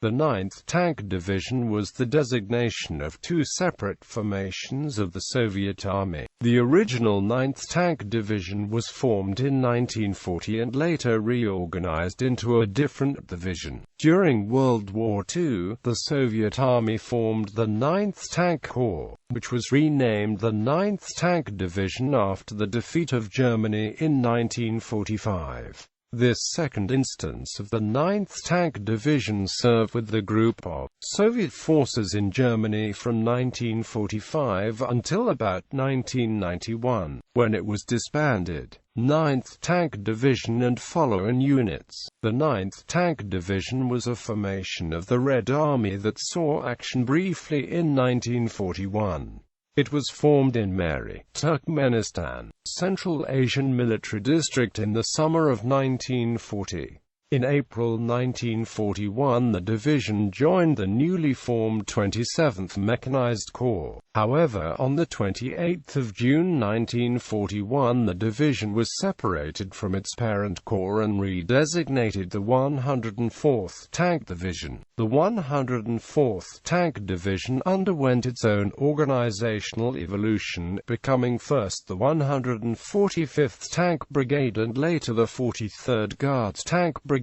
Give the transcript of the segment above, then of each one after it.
The 9th Tank Division was the designation of two separate formations of the Soviet Army. The original 9th Tank Division was formed in 1940 and later reorganized into a different division. During World War II, the Soviet Army formed the 9th Tank Corps, which was renamed the 9th Tank Division after the defeat of Germany in 1945. This second instance of the 9th Tank Division served with the group of Soviet forces in Germany from 1945 until about 1991, when it was disbanded. 9th Tank Division and follow-on units. The 9th Tank Division was a formation of the Red Army that saw action briefly in 1941. It was formed in Mary, Turkmenistan, Central Asian Military District in the summer of 1940. In April 1941 the division joined the newly formed 27th Mechanized Corps. However, on the 28th of June 1941 the division was separated from its parent corps and redesignated the 104th Tank Division. The 104th Tank Division underwent its own organizational evolution, becoming first the 145th Tank Brigade and later the 43rd Guards Tank Brigade.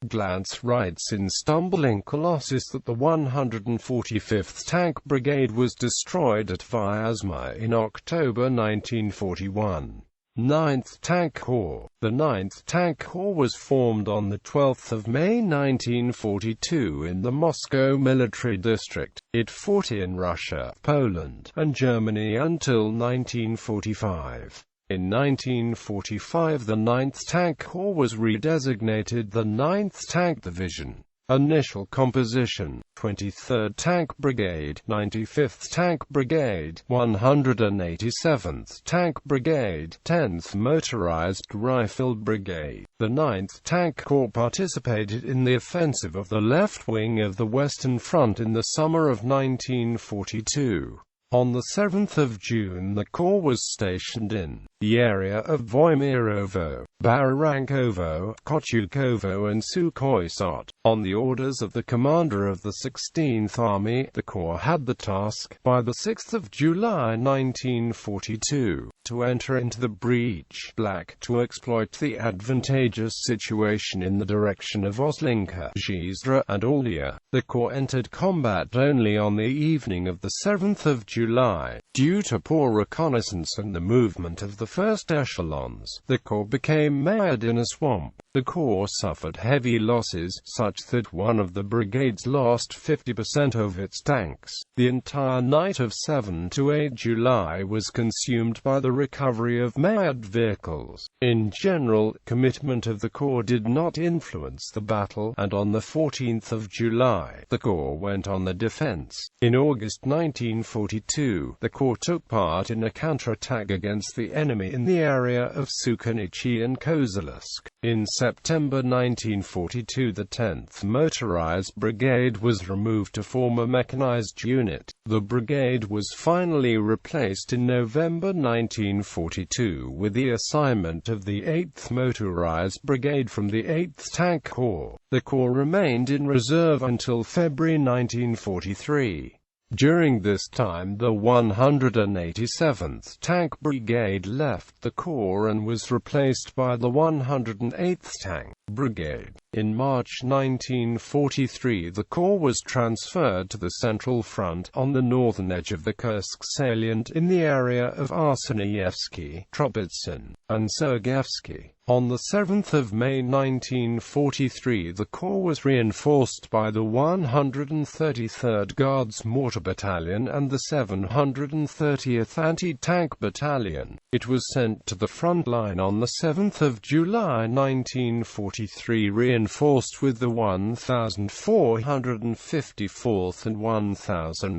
Glantz writes in Stumbling Colossus that the 145th Tank Brigade was destroyed at Vyazma in October 1941. 9th Tank Corps. The 9th Tank Corps was formed on the 12th of May 1942 in the Moscow Military District. It fought in Russia, Poland, and Germany until 1945. In 1945 the 9th Tank Corps was redesignated the 9th Tank Division. Initial composition: 23rd Tank Brigade, 95th Tank Brigade, 187th Tank Brigade, 10th Motorized Rifle Brigade. The 9th Tank Corps participated in the offensive of the left wing of the Western Front in the summer of 1942. On the 7th of June the Corps was stationed in the area of Voimirovo, Barankovo, Kochukovo and Sukhoi Sot. On the orders of the commander of the 16th Army, the Corps had the task, by the 6th of July 1942, to enter into the breach black, to exploit the advantageous situation in the direction of Oslinka, Zhizra, and Aldia. The Corps entered combat only on the evening of the 7th of July. Due to poor reconnaissance and the movement of the first echelons, the Corps became mired in a swamp. The Corps suffered heavy losses, such that one of the brigades lost 50% of its tanks. The entire night of 7 to 8 July was consumed by the recovery of mired vehicles. In general, commitment of the Corps did not influence the battle, and on the 14th of July, the Corps went on the defense. In August 1942, the Corps took part in a counterattack against the enemy in the area of Sukhanichi and Kozelsk. In September 1942 the 10th Motorized Brigade was removed to form a mechanized unit. The brigade was finally replaced in November 1942 with the assignment of the 8th Motorized Brigade from the 8th Tank Corps. The Corps remained in reserve until February 1943. During this time the 187th Tank Brigade left the Corps and was replaced by the 108th Tank Brigade. In March 1943 the Corps was transferred to the Central Front, on the northern edge of the Kursk salient in the area of Arsenyevsky, Trubetsin, and Sergeyevsky. On the 7th of May 1943 the Corps was reinforced by the 133rd Guards Mortar Battalion and the 730th Anti-Tank Battalion. It was sent to the front line on the 7th of July 1943, reinforced with the 1454th and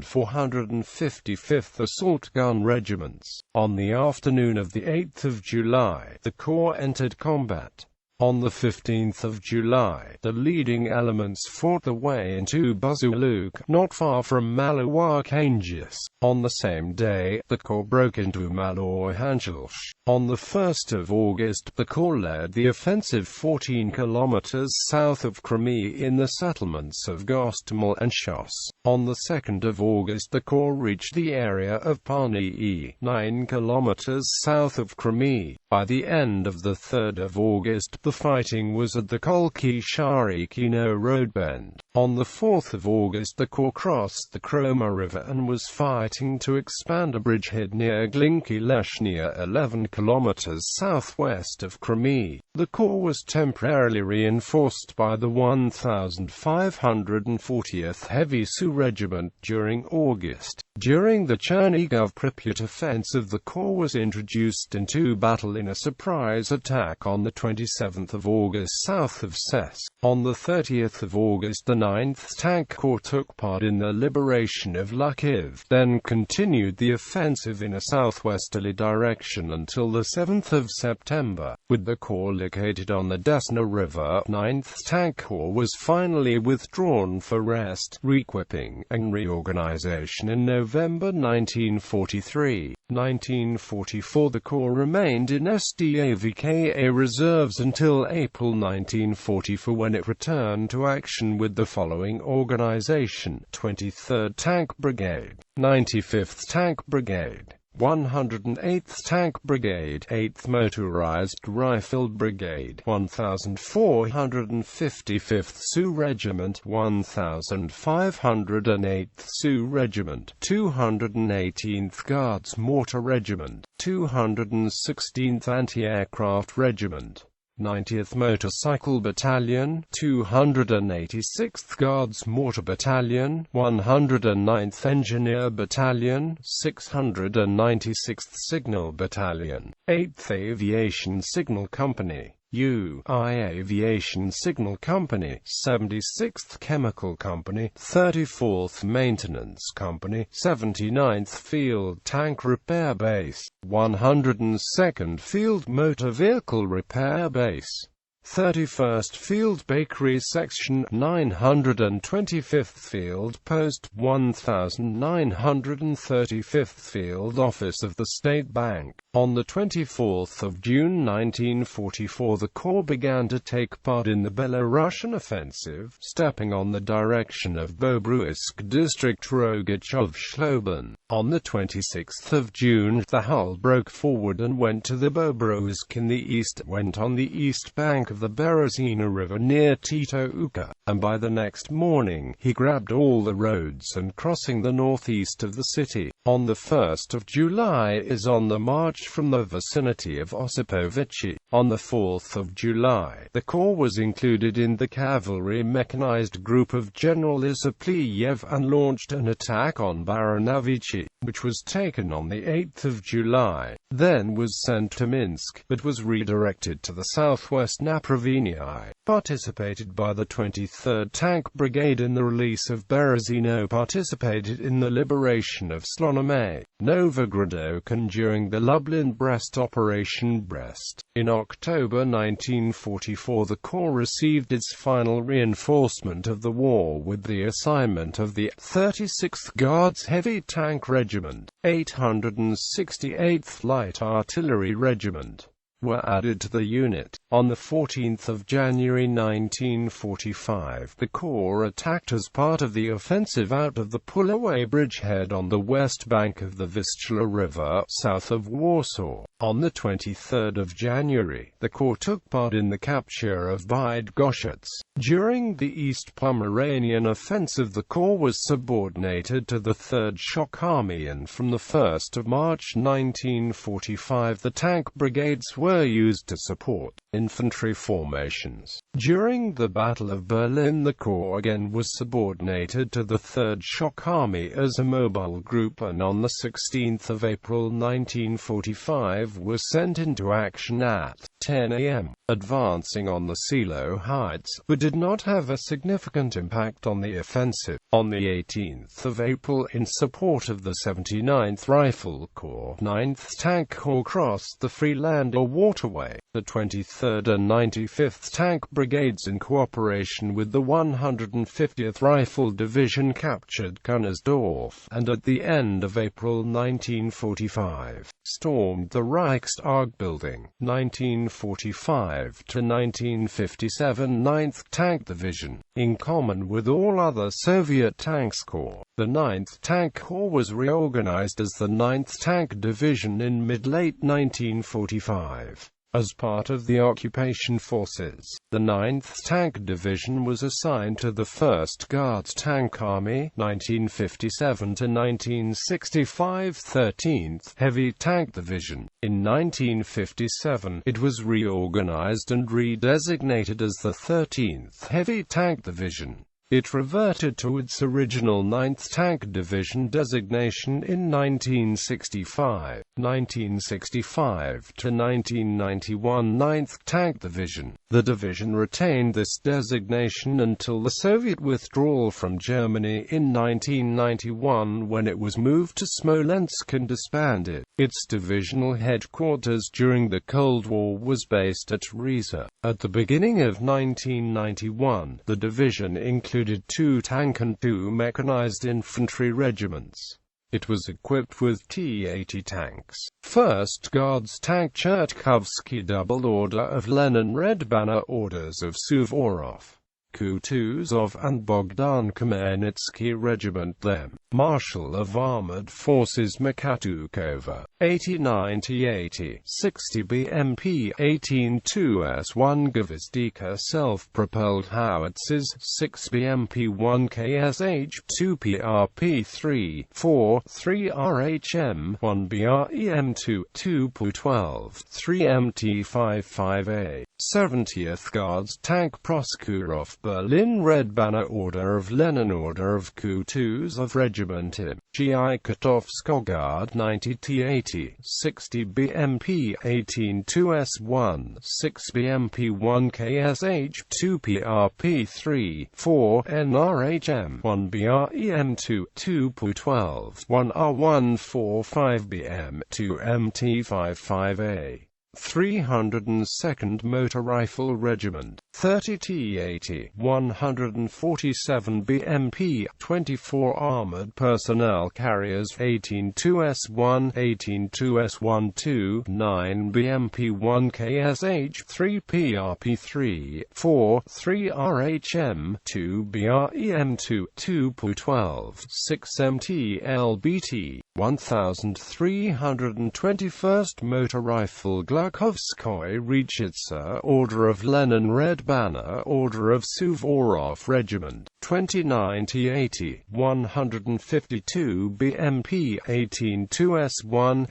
1455th Assault Gun Regiments. On the afternoon of the 8th of July, the Corps entered combat. On the 15th of July, the leading elements fought their way into Buzuluk, not far from Malur-Arkhangels. On the same day, the Corps broke into Malur-Arkhangels. On the 1st of August, the Corps led the offensive 14 kilometers south of Crimea in the settlements of Gostomel and Shos. On the 2nd of August, the Corps reached the area of Parnii, 9 kilometers south of Crimea. By the end of the 3rd of August, the fighting was at the Kolki-Sharikino road bend. On the 4th of August, the Corps crossed the Kroma River and was fighting to expand a bridgehead near Glinki Leshnia, 11 kilometers southwest of Crimea. The Corps was temporarily reinforced by the 1540th Heavy Sioux Regiment during August. During the Chernigov-Pripyat offensive, the Corps was introduced into battle in a surprise attack on the 27th of August south of Ses. On the 30th of August, the 9th Tank Corps took part in the liberation of Lukhiv, then continued the offensive in a southwesterly direction until the 7th of September. With the Corps located on the Desna River, 9th Tank Corps was finally withdrawn for rest, reequipping, and reorganization in November 1943. 1944 The Corps remained in SDAVKA reserves until April 1944, when it returned to action with the following organization: 23rd Tank Brigade, 95th Tank Brigade, 108th Tank Brigade, 8th Motorized Rifle Brigade, 1455th Sioux Regiment, 1508th Sioux Regiment, 218th Guards Mortar Regiment, 216th Anti-Aircraft Regiment, 90th Motorcycle Battalion, 286th Guards Mortar Battalion, 109th Engineer Battalion, 696th Signal Battalion, 8th Aviation Signal Company, UI Aviation Signal Company, 76th Chemical Company, 34th Maintenance Company, 79th Field Tank Repair Base, 102nd Field Motor Vehicle Repair Base, 31st Field Bakery Section, 925th Field Post, 1935th Field Office of the State Bank. On the 24th of June 1944, the Corps began to take part in the Belarusian offensive, stepping on the direction of Bobruisk District Rogachev Shloban. On the 26th of June, the hull broke forward and went to the Bobruisk in the east, went on the east bank of the Berezina River near Titouka, and by the next morning, he grabbed all the roads and crossing the northeast of the city. On the 1st of July is on the march from the vicinity of Osipovichi. On the 4th of July, the Corps was included in the cavalry mechanized group of General Isapliev and launched an attack on Baranavichi, which was taken on the 8th of July, then was sent to Minsk, but was redirected to the southwest Napravinii. Participated by the 23rd Tank Brigade in the release of Berezino, participated in the liberation of Slonimay, Novograd and during the Lublin-Brest Operation Brest. In October 1944, the Corps received its final reinforcement of the war with the assignment of the 36th Guards Heavy Tank Regiment, 868th Light Artillery Regiment, were added to the unit. On the 14th of January 1945, the Corps attacked as part of the offensive out of the pull-away bridgehead on the west bank of the Vistula River, south of Warsaw. On the 23rd of January, the Corps took part in the capture of Bydgoszcz. During the East Pomeranian offensive, the Corps was subordinated to the 3rd Shock Army, and from the 1st of March 1945, the tank brigades were used to support infantry formations. During the Battle of Berlin, the Corps again was subordinated to the 3rd Shock Army as a mobile group, and on the 16th of April 1945 was sent into action at 10 a.m., advancing on the Silo Heights, but did not have a significant impact on the offensive. On the 18th of April, in support of the 79th Rifle Corps, 9th Tank Corps crossed the Freelander Waterway. The 23rd and 95th Tank Brigades, in cooperation with the 150th Rifle Division, captured Gunnersdorf, and at the end of April 1945, stormed the Reichstag building. 1945 to 1957 9th Tank Division. In common with all other Soviet Tanks Corps, the 9th Tank Corps was reorganized as the 9th Tank Division in mid-late 1945. As part of the occupation forces, the 9th Tank Division was assigned to the 1st Guards Tank Army, 1957 to 1965 13th Heavy Tank Division. In 1957, it was reorganized and redesignated as the 13th Heavy Tank Division. It reverted to its original 9th Tank Division designation in 1965. 1965 to 1991 9th Tank Division. The division retained this designation until the Soviet withdrawal from Germany in 1991, when it was moved to Smolensk and disbanded. Its divisional headquarters during the Cold War was based at Riesa. At the beginning of 1991, the division included 2 tank and 2 mechanized infantry regiments. It was equipped with T-80 tanks. 1st Guards Tank Chertkovsky Double Order of Lenin, Red Banner Orders of Suvorov, Kutuzov and Bogdan Khmelnytsky Regiment. Them. Marshal of Armored Forces Makatukova, 80-90-80, 60 BMP, 18-2S1 Gvzdika self-propelled howitzers, 6 BMP 1 KSH, 2 PRP 4, 3 RHM, 1 BREM2, 2 PU-12, 3 MT-55A. 70th Guards Tank Proskurov Berlin, Red Banner Order of Lenin, Order of Kutuzov Regiment im GI Kotovskogard, 90 T-80, 60 BMP, 18-2S1, 6 BMP 1 KSH, 2 PRP 3, 4 NRHM, 1 BREM2, 2 PU-12, 1 R145BM, 2 MT-55A. 302nd Motor Rifle Regiment, 30 T-80, 147 BMP, 24 Armored Personnel Carriers, 18-2S1, 18-2S1-2, 9 BMP 1 KSH, 3 PRP-3, 4, 3 RHM, 2 BREM-2, 2 PU-12, 6 MT-LBT, 1321st Motor Rifle Glukhovskoye Rechitsa Order of Lenin, Red Banner Order of Suvorov Regiment, 29 T-80, 152 BMP, 18-2S1,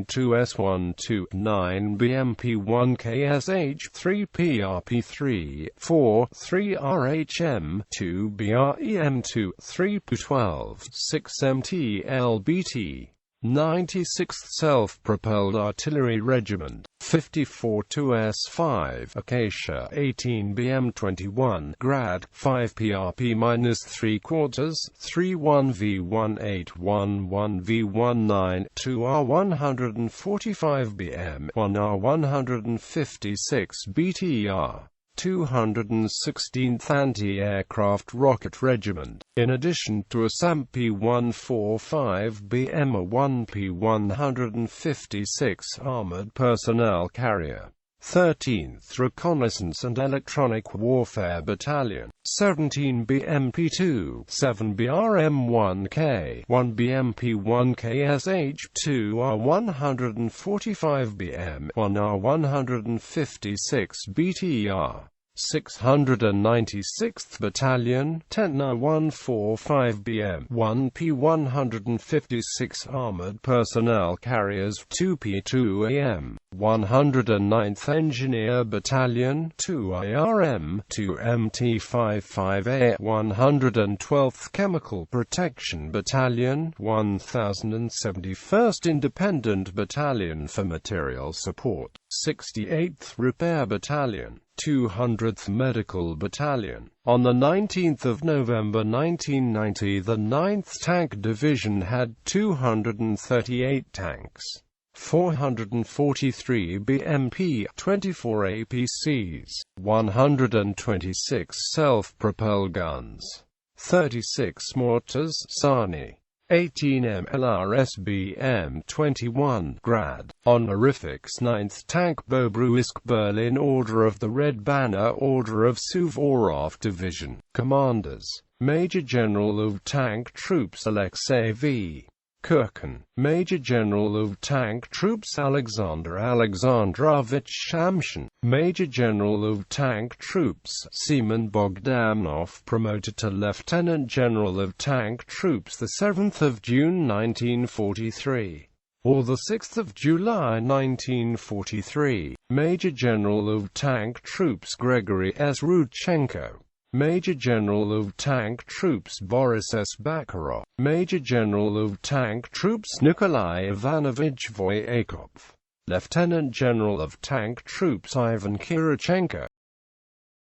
18-2S1-2, 9 BMP 1 KSH, 3 PRP-3, 4, 3 RHM, 2 BREM-2, 3 PU-12, 6 MT-LBT. 96th Self-Propelled Artillery Regiment, 54 2S5 Acacia, 18 BM21 Grad, 5 PRP-3/4, 3 1V1811 1V19 2 R145 BM 1 R156 BTR. 216th Anti-Aircraft Rocket Regiment, in addition to a SAM P-145BM, a 1 P-156 Armored Personnel Carrier. 13th Reconnaissance and Electronic Warfare Battalion, 17 BMP-2, 7 BRM-1K, 1 BMP-1 KSH, 2 R-145 BM, 1 R-156 BTR. 696th Battalion, 10145 BM, 1P 156 Armored Personnel Carriers, 2P 2 AM, 109th Engineer Battalion, 2 IRM, 2 MT55A, 112th Chemical Protection Battalion, 1071st Independent Battalion for Material Support, 68th Repair Battalion, 200th Medical Battalion. On 19 November 1990, the 9th Tank Division had 238 tanks, 443 BMP, 24 APCs, 126 self-propelled guns, 36 mortars, Sani, 18 MLRS BM-21 Grad, honorifics 9th Tank Bobruisk Berlin Order of the Red Banner Order of Suvorov Division. Commanders: Major General of Tank Troops Alexei V. Kirkin, Major General of Tank Troops Alexander Alexandrovich Shamshin, Major General of Tank Troops Seaman Bogdanov, promoted to Lieutenant General of Tank Troops 7 June 1943, or 6 July 1943, Major General of Tank Troops Gregory S. Rudchenko, Major General of Tank Troops Boris S. Bakarov, Major General of Tank Troops Nikolai Ivanovich Voyakov, Lieutenant General of Tank Troops Ivan Kirichenko,